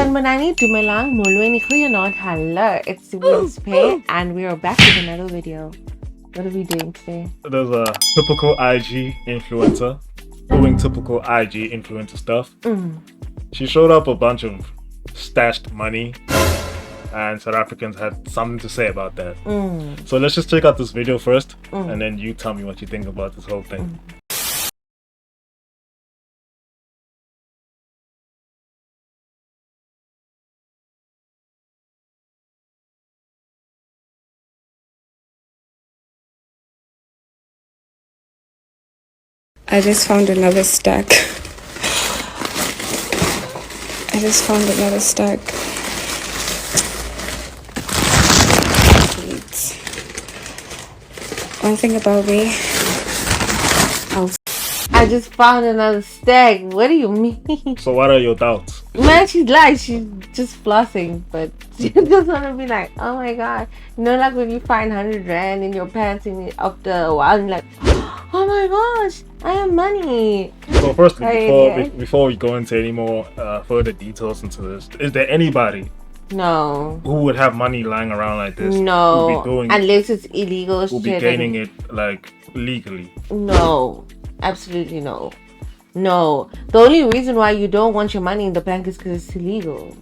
Sanbanani Dumelang Mulweni Kuyanot. Hello, it's Sibu's Pay, and we are back with another video. What are we doing today? There's a typical IG influencer doing typical IG influencer stuff. She showed up a bunch of stashed money, and South Africans had something to say about that. So let's just check out this video first, and then you tell me what you think about this whole thing. I just found another stack. Wait. One thing about me, I just found another stack. What do you mean? So what are your doubts? Man, she's like, she's just flossing, but she just want to be like, oh my god. You know, like when you find 100 rand in your pants and after a while, you're like, oh my gosh, I have money. So firstly, before we go into any more further details into this, is there anybody No. who would have money lying around like this? No. Who be doing Unless it's illegal who be shit. gaining it like legally? No. Absolutely no. No. The only reason why you don't want your money in the bank is because it's illegal.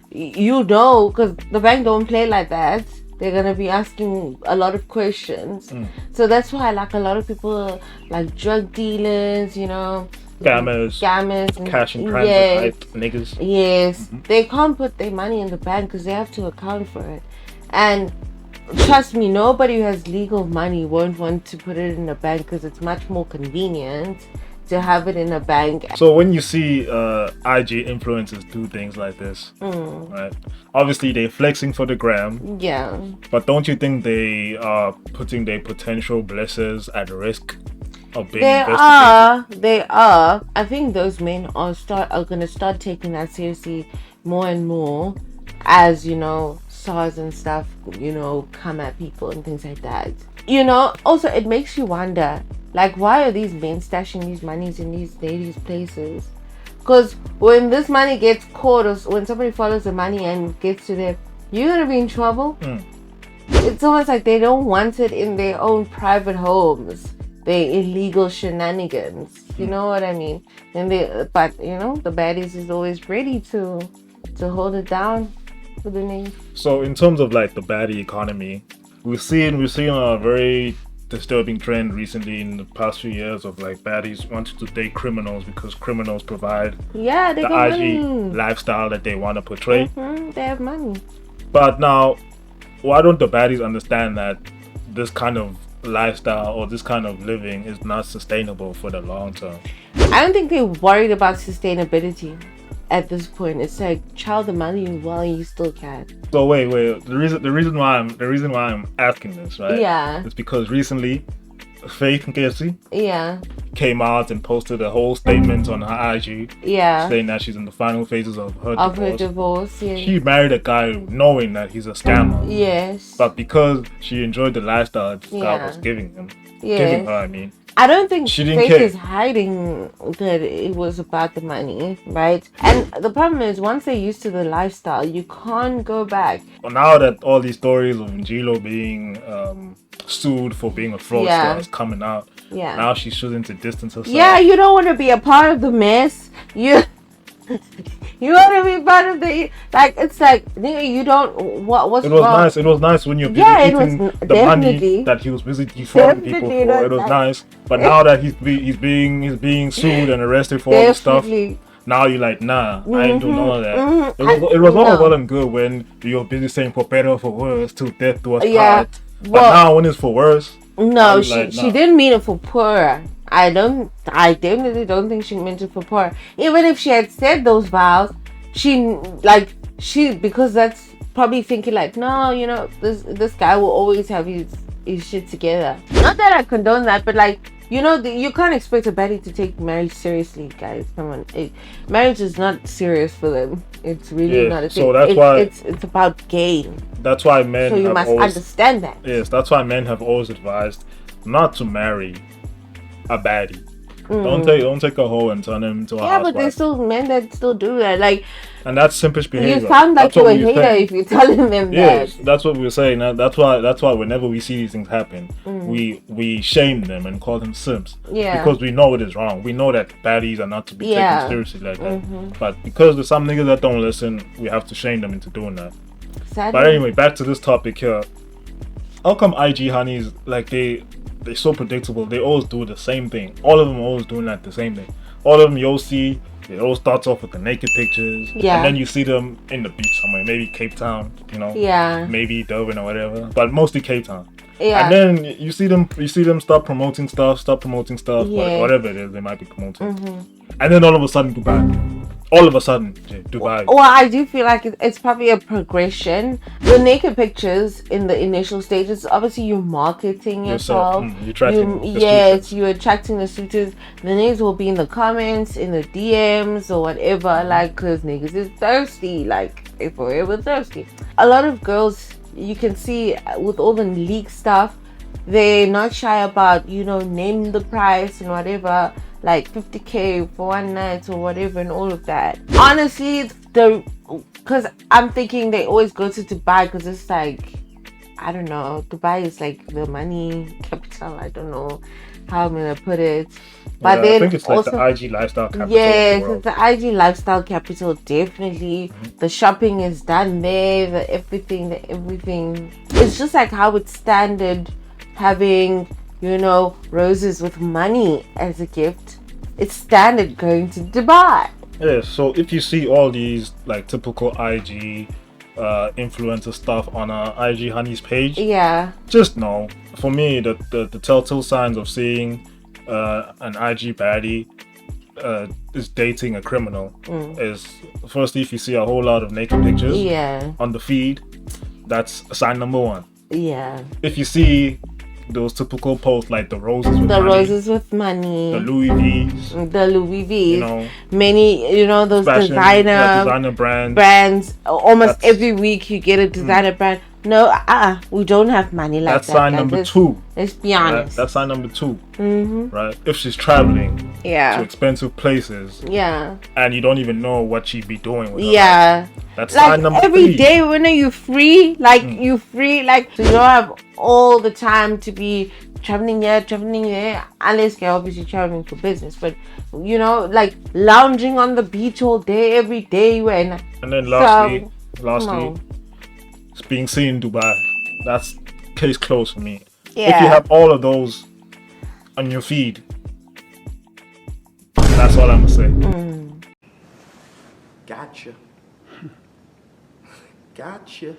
You know, because the bank don't play like that. They're gonna be asking a lot of questions. So that's why, like, a lot of people, like drug dealers, you know, Scammers, and cash and transit type niggas. Yes, they can't put their money in the bank because they have to account for it. And trust me, nobody who has legal money won't want to put it in a bank because it's much more convenient to have it in a bank. So when you see IG influencers do things like this, right? Obviously they're flexing for the gram. Yeah. But don't you think they are putting their potential blessers at risk of being investigated? They are. I think those men are gonna start taking that seriously more and more as, you know, SARS and stuff, you know, come at people and things like that. You know, also it makes you wonder, like, why are these men stashing these monies in these ladies' places? Because when this money gets caught, or when somebody follows the money and gets to them, you're gonna be in trouble. It's almost like they don't want it in their own private homes. Their illegal shenanigans. You know what I mean? But you know, the baddies is always ready to hold it down for the name. So in terms of like the baddie economy, we've seen a very disturbing trend recently in the past few years of like baddies wanting to date criminals because criminals provide They got the IG money. lifestyle that they want to portray. They have money. But now, why don't the baddies understand that this kind of lifestyle or this kind of living is not sustainable for the long term? I don't think they're worried about sustainability at this point. It's like, child the money while you still can. So wait. The reason why I'm asking this, right? Yeah. It's because recently, Faith Nkesi Yeah. came out and posted a whole statement on her IG, Yeah. saying that she's in the final phases of her Of divorce. her divorce. Yeah. She married a guy knowing that he's a scammer, Yes. but because she enjoyed the lifestyle this guy Yeah. was giving her, Yes. I mean. I don't think She didn't Faith care. is hiding that it was about the money, right? And the problem is, once they're used to the lifestyle, you can't go back. Well, now that all these stories of Njilo being sued for being a fraudster Yeah. is coming out, Yeah. now she's choosing to distance herself. Yeah, you don't want to be a part of the mess. You want to be part of the, like, it's like, nigga, you don't, what's It was wrong? nice. It was nice when you're busy Yeah, it was eating the definitely. money that he was busy defrauding people Definitely, for. It was that's nice. But now that he's being sued and arrested for all this stuff, Definitely. now you're like, nah, I ain't doing none of that. Mhm. It was all No. well and good when you're busy saying for better or for worse, till death do us Yeah, part. But well- now when it's for worse, No, I'm she like, she nah. didn't mean it for poor. I definitely don't think she meant it for poor. Even if she had said those vows, because that's probably thinking like, no, you know, this guy will always have his shit together. Not that I condone that, but like, you know, you can't expect a baddie to take marriage seriously, guys. Come on, marriage is not serious for them. It's really not a thing. So that's why it's about gain. that's why men So you have must always, understand that. yes, that's why men have always advised not to marry a baddie. Don't take a hoe and turn him into a Yeah, but housewife. there's still men that still do that. Like, And that's simpish behavior. You sound like That's what you're a we were hater saying. if you're telling them Yes, that. that's what we were saying. That's why whenever we see these things happen, we shame them and call them simps. Yeah. Because we know it is wrong. We know that baddies are not to be Yeah. taken seriously like that. But because there's some niggas that don't listen, we have to shame them into doing that. Sadly. But anyway, back to this topic here. How come IG honeys, like, they're so predictable? They always do the same thing. All of them are always doing like the same thing. All of them you'll see, it all starts off with the naked pictures. Yeah. And then you see them in the beach somewhere, maybe Cape Town, you know. Yeah. Maybe Durban or whatever. But mostly Cape Town. Yeah. And then you see them start promoting stuff, Yeah. whatever it is they might be promoting. And then all of a sudden Dubai. All of a sudden, Dubai. Well, I do feel like it's probably a progression. The naked pictures in the initial stages, obviously you're marketing yourself. You're attracting the Yes, you're attracting the suitors. The niggas will be in the comments, in the DMs or whatever, like, because niggas is thirsty, like, they forever thirsty. A lot of girls, you can see with all the leak stuff, they're not shy about, naming the price and whatever, like 50k for one night or whatever and all of that. Honestly, because I'm thinking they always go to Dubai because it's like, I don't know, Dubai is like the money capital. I don't know how I'm gonna put it, but then I think it's like also, the IG lifestyle capital. yes, of the world. it's the IG lifestyle capital, definitely. The shopping is done there, the everything. It's just like how it's standard having, roses with money as a gift. It's standard going to Dubai. Yeah, so if you see all these like typical IG influencer stuff on a IG Honey's page, Yeah. just know, for me, the telltale signs of seeing an IG baddie is dating a criminal is, firstly, if you see a whole lot of naked pictures Yeah. on the feed, that's sign number one. Yeah. If you see those typical posts like the roses with The money, roses with money. the Louis V's, The Louis V's. you know, Many, those fashion, designer brands. Almost That's- every week you get a designer brand. No, we don't have money like that's that. sign guys. number two. Let's be Right? honest. That's sign number two, right? If she's traveling to Yeah. expensive places Yeah. and you don't even know what she'd be doing with her life, Yeah. that's Like sign number every three. day when are you free? Like you free, like so you don't have all the time to be traveling here, unless you're obviously traveling for business. But like lounging on the beach all day, every day when. And then come lastly, on. it's being seen in Dubai. That's case closed for me. Yeah. If you have all of those on your feed, that's all I'm gonna say. Gotcha. Gotcha.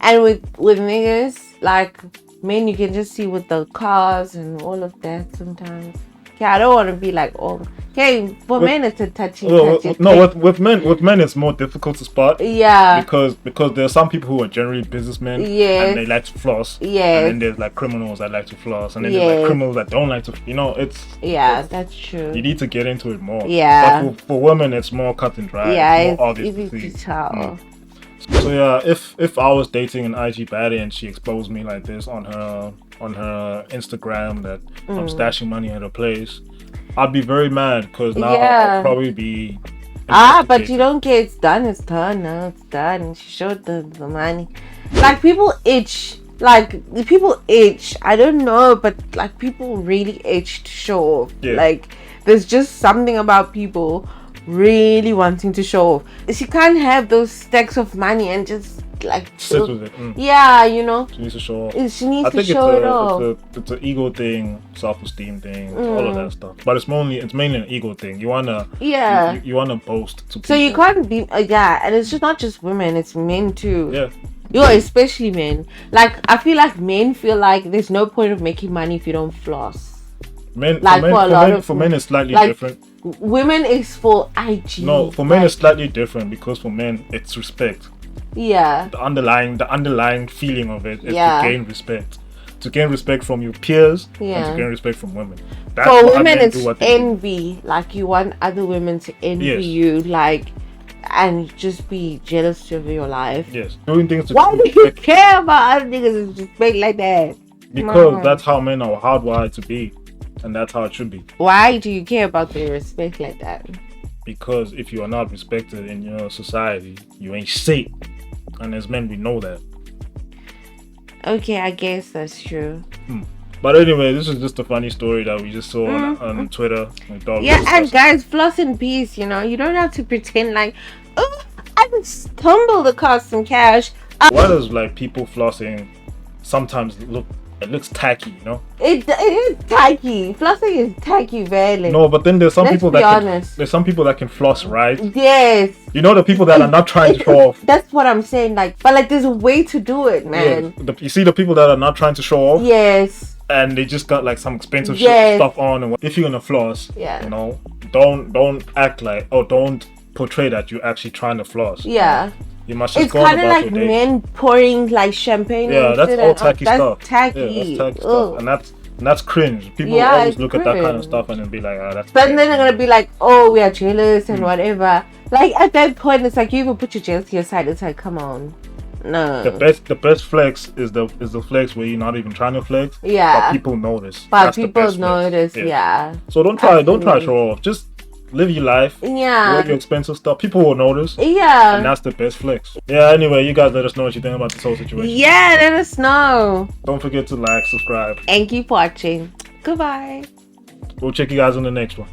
And with niggas, like men, you can just see with the cars and all of that sometimes. Yeah, I don't want to be like, okay, for men it's a touchy. No, thing. with men it's more difficult to spot. Yeah. Because there are some people who are generally businessmen Yes. and they like to floss. Yes. And then there's like criminals that like to floss, and then there's Yes. like criminals that don't like to. Yeah, that's true. You need to get into it more. Yeah. But for women, it's more cut and dry. Yeah, it's more it's obvious easy to to see. tell. So yeah, if I was dating an IG baddie and she exposed me like this on her Instagram that I'm stashing money at her place, I'd be very mad because now Yeah. I'll probably be. But investigating. you don't get it's done. It's done. No, it's done. She showed the money. Like people itch. Like the people itch. I don't know, but like people really itch to show off. Yeah. Like there's just something about people really wanting to show off. She can't have those stacks of money and just like Sit with it. Yeah, She needs to show off. she needs I to think show it off. it's an ego thing, self-esteem thing, all of that stuff. But it's mainly an ego thing. You wanna Yeah. you wanna boast to people. So you can't be and it's just not just women, it's men too. Yeah. Especially men. Like I feel like men feel like there's no point of making money if you don't floss. Men, Like for men it's slightly like, different. Women is for IG. No, for men it's slightly different because for men it's respect. Yeah. The underlying feeling of it is Yeah. to gain respect. To gain respect from your peers and Yeah. to gain respect from women. That's For why women men it's do what they do. envy. Like you want other women to envy Yes. you, like and just be jealous of your life. Yes. Doing things to Why gain do you respect care about other niggas and respect like that? because Mama. that's how men are hardwired to be. And that's how it should be. Why do you care about their respect like that? because if you are not respected in your society, you ain't safe. And as men, we know that. Okay, I guess that's true. But anyway, this is just a funny story that we just saw on Twitter. We thought we'd Yeah, discuss and it. guys, floss in peace, you know. You don't have to pretend like, oh, I stumbled across some cash. Why does like people flossing sometimes looks tacky, you know? It is tacky. Flossing is tacky, really. No, but then there's some Let's people be that honest. there's some people that can floss, right? Yes. You know, the people that are not trying to show off. That's what I'm saying. Like, but like, there's a way to do it, man. Yeah, you see the people that are not trying to show off, Yes. and they just got like some expensive Yes. stuff on. And if you're gonna floss, Yeah. you know, don't act like, or don't portray that you're actually trying to floss. Yeah. You must just It's go on kind of about like your day. men pouring like champagne. Yeah, and that's shit all and- tacky that's stuff. Tacky. Yeah, that's tacky Ugh. stuff, and that's cringe. People Yeah, always it's look at that kind of cringe. stuff and then be like, that's. But cringe. then they're gonna be like, "Oh, we are jealous and whatever." Like at that point, it's like you even put your jealousy aside. It's like, come on, no. The best flex is the flex where you're not even trying to flex. Yeah. But people notice. But That's the people best flex. notice, yeah. So don't try to Absolutely. show off. Just live your life. Wear your Yeah. expensive stuff. People will notice. And Yeah. that's the best flex. Yeah, anyway, you guys let us know what you think about this whole situation. Yeah, let us know. Don't forget to like, subscribe. And keep watching. Goodbye. We'll check you guys on the next one.